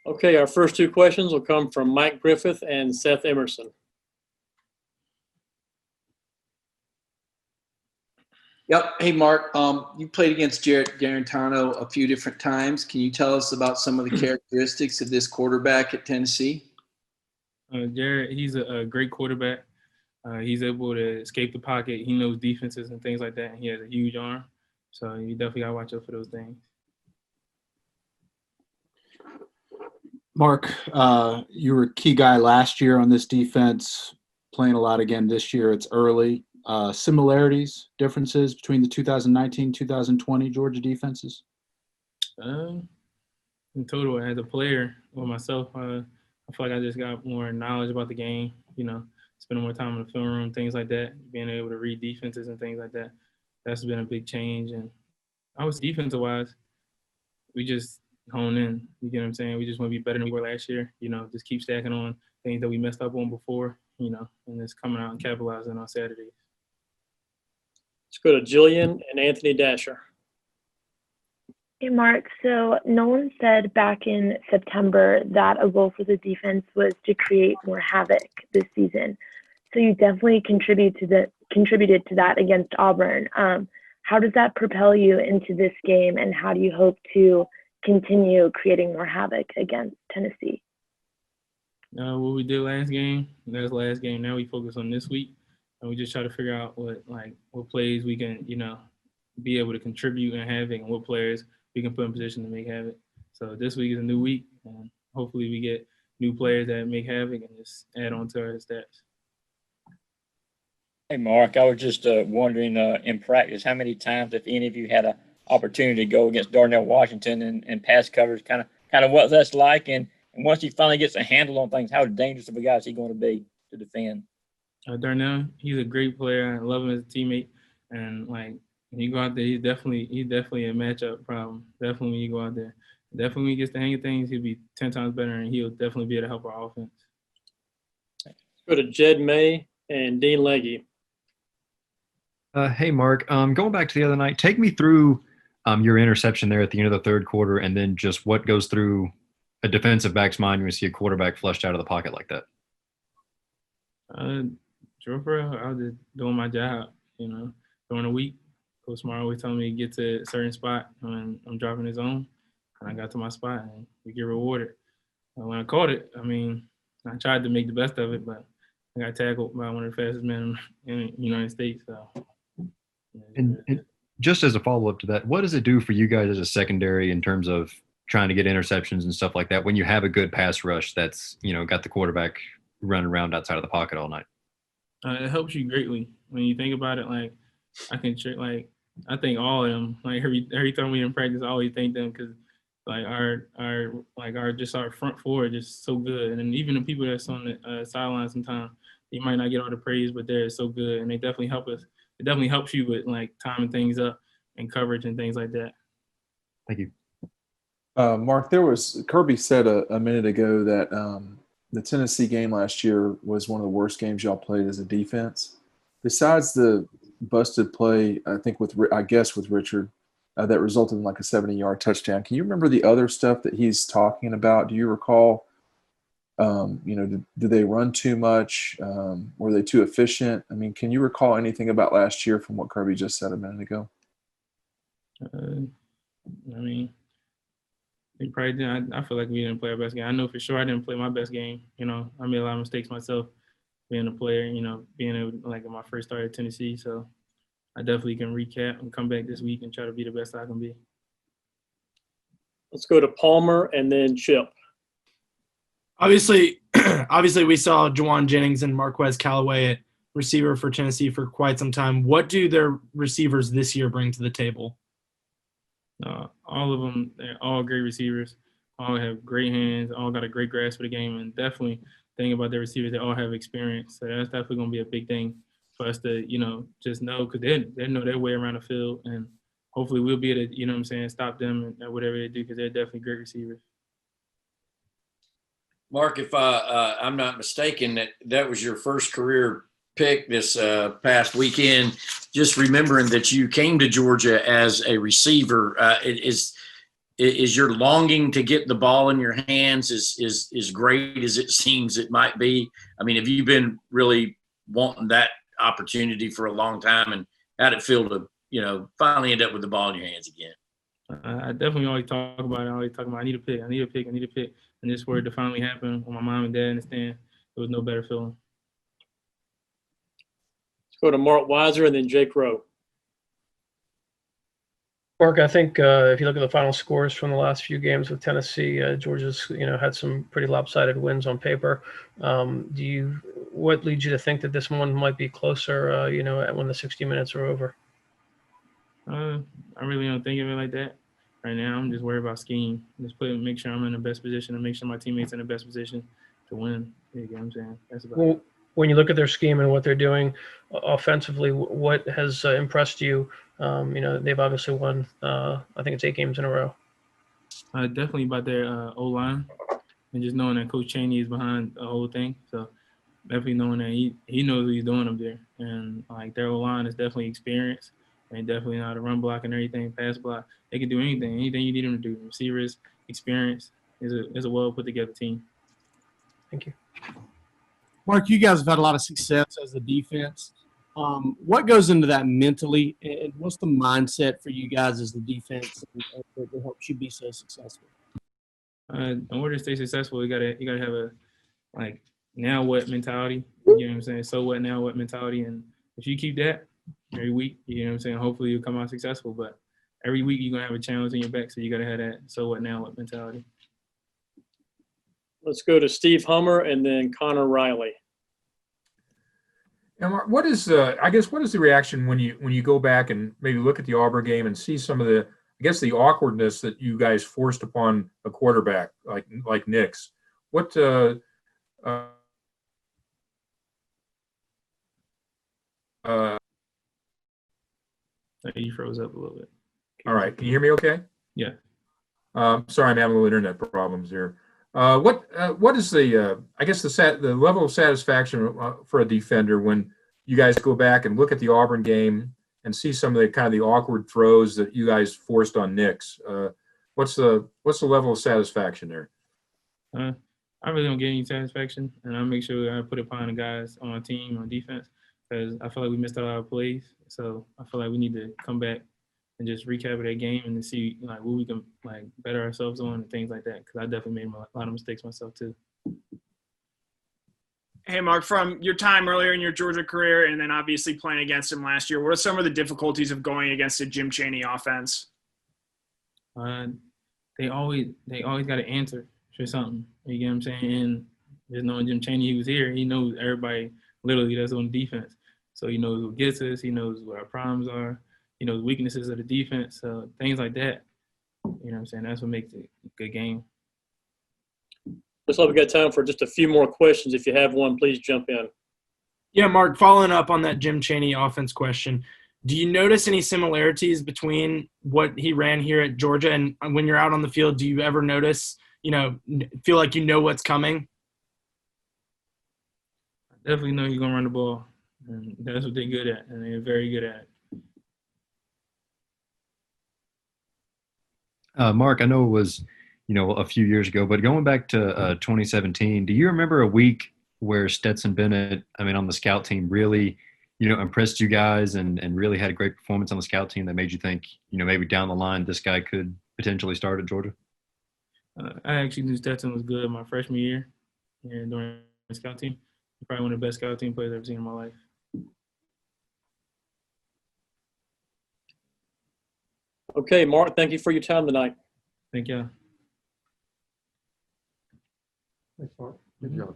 Okay, our first two questions will come from Mike Griffith and Seth Emerson. Yep. Hey, Mark. You played against Jarrett Garantano a few different times. Can you tell us about some of the characteristics of this quarterback at Tennessee? Jarrett, he's a great quarterback. He's able to escape the pocket. He knows defenses and things like that. And he has a huge arm. So you definitely got to watch out for those things. Mark, you were a key guy last year on this defense, playing a lot again this year. It's early. Similarities, differences between the 2019-2020 Georgia defenses? In total, as a player or myself, I feel like I just got more knowledge about the game, spending more time in the film room, things like that, being able to read defenses and things like that. That's been a big change. And I was defensive-wise, we just hone in. You get what I'm saying? We just want to be better than we were last year. Just keep stacking on things that we messed up on before, and just coming out and capitalizing on Saturdays. Let's go to Jillian and Anthony Dasher. Hey, Mark. So Nolan said back in September that a goal for the defense was to create more havoc this season. So you definitely contributed to that against Auburn. How does that propel you into this game, and how do you hope to continue creating more havoc against Tennessee? What we did last game, that's last game. Now we focus on this week, and we just try to figure out what plays we can, be able to contribute in havoc, and what players we can put in position to make havoc. So this week is a new week, and hopefully we get new players that make havoc and just add on to our stats. Hey, Mark, I was just wondering in practice, how many times, if any of you had an opportunity to go against Darnell Washington and pass coverage, kind of what that's like, and once he finally gets a handle on things, how dangerous of a guy is he going to be to defend? Darnell, he's a great player. I love him as a teammate, and when you go out there, he's definitely a matchup problem. Definitely when you go out there, definitely when he gets the hang of things, he'll be 10 times better, and he'll definitely be able to help our offense. Go to Jed May and Dean Legge. Hey, Mark. Going back to the other night, take me through your interception there at the end of the third quarter, and then just what goes through a defensive back's mind when you see a quarterback flushed out of the pocket like that. Sure, I was just doing my job, during the week. Coach Smart always telling me to get to a certain spot when I'm dropping his own, and I got to my spot, and we get rewarded. When I caught it, I tried to make the best of it, but I got tackled by one of the fastest men in the United States. So. And just as a follow-up to that, what does it do for you guys as a secondary in terms of trying to get interceptions and stuff like that when you have a good pass rush that's, got the quarterback running around outside of the pocket all night? It helps you greatly. When you think about it, I can I think all of them, every time we in practice, I always thank them because our front four is just so good. And then even the people that's on the sideline sometimes, you might not get all the praise, but they're so good, and they definitely help us. It definitely helps you with timing things up and coverage and things like that. Thank you. Mark, Kirby said a minute ago that the Tennessee game last year was one of the worst games y'all played as a defense. Besides the busted play, I think with Richard, that resulted in a 70-yard touchdown. Can you remember the other stuff that he's talking about? Do you recall? Did they run too much? Were they too efficient? Can you recall anything about last year from what Kirby just said a minute ago? They probably didn't. I feel like we didn't play our best game. I know for sure I didn't play my best game. I made a lot of mistakes myself being a player, being able, in my first start at Tennessee. So I definitely can recap and come back this week and try to be the best I can be. Let's go to Palmer and then Chip. Obviously, we saw Juwan Jennings and Marquez Callaway at receiver for Tennessee for quite some time. What do their receivers this year bring to the table? All of them, they're all great receivers. All have great hands. All got a great grasp of the game. And definitely thinking about their receivers, they all have experience. So that's definitely going to be a big thing for us to, just know, because they know their way around the field. And hopefully we'll be able to, stop them and whatever they do, because they're definitely great receivers. Mark, if I'm not mistaken, that was your first career pick this past weekend. Just remembering that you came to Georgia as a receiver, is your longing to get the ball in your hands is great as it seems it might be? I mean, have you been really wanting that opportunity for a long time, and how'd it feel to, finally end up with the ball in your hands again? I definitely always talk about it. I always talk about I need a pick. And just for it to finally happen when my mom and dad understand, it was no better feeling. Let's go to Mark Weiser and then Jake Rowe. Mark, I think if you look at the final scores from the last few games with Tennessee, Georgia's had some pretty lopsided wins on paper. What leads you to think that this one might be closer? When the 60 minutes are over. I really don't think of it like that right now. I'm just worried about scheme. Just make sure I'm in the best position and make sure my teammates in the best position to win. You know what I'm saying? That's about it. When you look at their scheme and what they're doing offensively, what has impressed you? They've obviously won, I think it's 8 games in a row. Definitely about their O-line and just knowing that Coach Cheney is behind the whole thing. So definitely knowing that he knows what he's doing up there. And like their O-line is definitely experienced. And definitely know how to run block and everything, pass block. They can do anything you need them to do. Receivers, experience, is a well put together team. Thank you. Mark, you guys have had a lot of success as a defense. What goes into that mentally, and what's the mindset for you guys as the defense that helps you be so successful? In order to stay successful, you gotta have a now what mentality. You know what I'm saying? So what now what mentality, and if you keep that every week, you know what I'm saying, hopefully you'll come out successful. But every week you're gonna have a challenge in your back, so you gotta have that so what now what mentality. Let's go to Steve Hummer and then Connor Riley. And Mark, what is the reaction when you go back and maybe look at the Auburn game and see some of the awkwardness that you guys forced upon a quarterback like Nick's? What You froze up a little bit. All right, can you hear me okay? Yeah. Sorry, I'm having a little internet problems here. What is the level of satisfaction for a defender when you guys go back and look at the Auburn game and see some of the awkward throws that you guys forced on Nick's? What's the level of satisfaction there? I really don't get any satisfaction, and I make sure I put it upon the guys on my team on defense because I feel like we missed a lot of plays. So I feel like we need to come back and just recap that game and to see what we can better ourselves on and things like that. Because I definitely made a lot of mistakes myself too. Hey, Mark, from your time earlier in your Georgia career and then obviously playing against him last year, what are some of the difficulties of going against a Jim Cheney offense? They always got to answer for something. You get what I'm saying? And just knowing Jim Cheney, he was here. He knows everybody literally that's on defense. So he knows what gets us. He knows what our problems are. He knows weaknesses of the defense. So things like that. You know what I'm saying? That's what makes it a good game. Looks like we got time for just a few more questions. If you have one, please jump in. Yeah, Mark, following up on that Jim Cheney offense question, do you notice any similarities between what he ran here at Georgia and when you're out on the field? Do you ever notice, feel like you know what's coming? I definitely know he's going to run the ball. And that's what they're good at, and they're very good at it. Mark, I know it was, a few years ago, but going back to 2017, do you remember a week where Stetson Bennett, on the scout team really, impressed you guys and really had a great performance on the scout team that made you think, maybe down the line this guy could potentially start at Georgia? I actually knew Stetson was good my freshman year and during the scout team. Probably one of the best scout team players I've ever seen in my life. Okay, Mark, thank you for your time tonight. Thank you. Thanks, Mark. Good job.